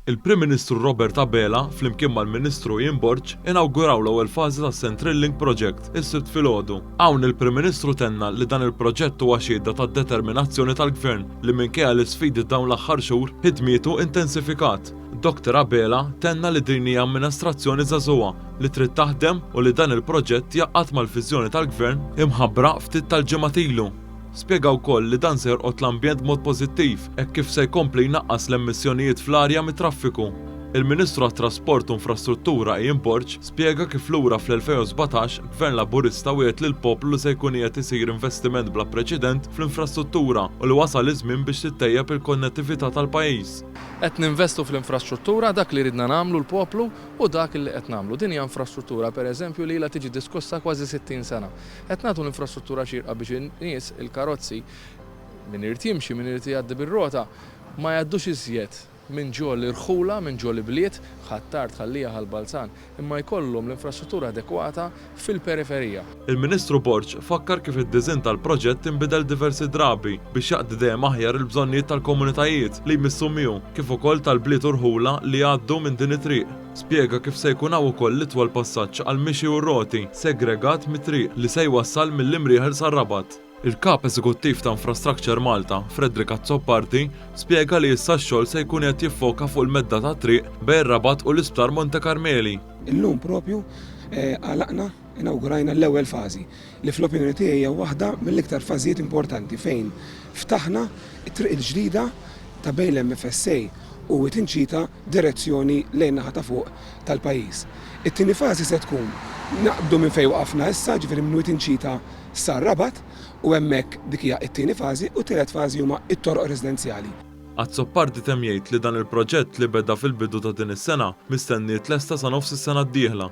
Il-Prim Ministru Robert Abela, flimkien mal-Ministru Ian Borg, inawguraw l-ewwel fażi tas-Central Link Project is-sibt filgħodu. Hawn il-Prim Ministru tenna li dan il-proġett huwa xhieda tad-determinazzjoni tal-Gvern li minkejja l-isfidi dawn l-aħħar xhur ħidmietu intensifikat. Dr. Abela tenna li din hija amministrazzjoni żagħżugħa li trid taħdem u li dan il-proġett jaqgħad mal-viżjoni tal-Gvern imħabbra ftit tal-ġimgħat ilu. Spjega wkoll li dan se jorqod l-ambjent mod pożittiv hekk kif se jkompli jnaqqas l-emissjonijiet fl-arja mit-traffiku. Il-Ministru għat-Trasport u Infrastruttura Ian Borg spjega kif lura fl-2017 Gvern Laburista wieħed lil poplu se jkun qiegħed isir investiment bla preċedent fl-infrastruttura u li wasal iż-żmien biex tittejjeb il-konnettività tal-pajjiż. Qed ninvestu fl-infrastruttura dak li ridna nagħmlu l-poplu u dak li qed nagħmlu. Din hija infrastruttura pereżempju li ilha tiġi diskussa kważi 60 sena. Qed nagħtu l-infrastruttura xierqa biex in-nies il-karozzi min irid jimxi min irid jgħaddi bir-rota ma jgħaddux iżjed minn ġol irħula, minn ġol bliet, ħattart ħallija ħal-Balzan, imma jkollhom l-infrastruttura adekwata fil-periferija. Il-Ministru Borg fakkar kif id-diżinn tal-proġett inbidel diversi drabi biex jaqdi dejjem aħjar il-bżonnijiet tal-komunitajiet li jmissu miegħu, kif ukoll tal-bliet urħula li għaddu minn din it-triq. Spjega kif se jkun hawn ukoll l-itwal passaġġ għall-mixi u r-roti segregat mit-triq li se jwassal mill-Imrieħel sar-Rabat. Il-Kap Eżekuttiv ta' Infrastructure Malta, Fredrik Azzoppardi, spjega li issa x-xogħol se jkun qed jiffoka fuq il-medda ta' triq bejn Rabat u l-Isptar Monte Carmeli. Illum propju għalaqna inawgurajna l-ewwel fażi li fl-opinjoni tiegħi hija waħda mill-iktar fażijiet importanti fejn ftaħna t-triq il-ġdida ta' bejn l-MFSA u tinċita direzzjoni lejn naħa ta' fuq tal-pajjiż. It-tieni fażi se tkun naqbdu minn fejn waqafna issa, ġifieri minn tinċita sar Rabat u hemmhekk dik hija t-tieni fażi u t-tielet fażi huma t-toroq residenzjali. Azzoppardi temm jgħid li dan il-proġett li beda fil-bidu ta' din is-sena mistenni tlesta sa nofs is-sena d-dieħla.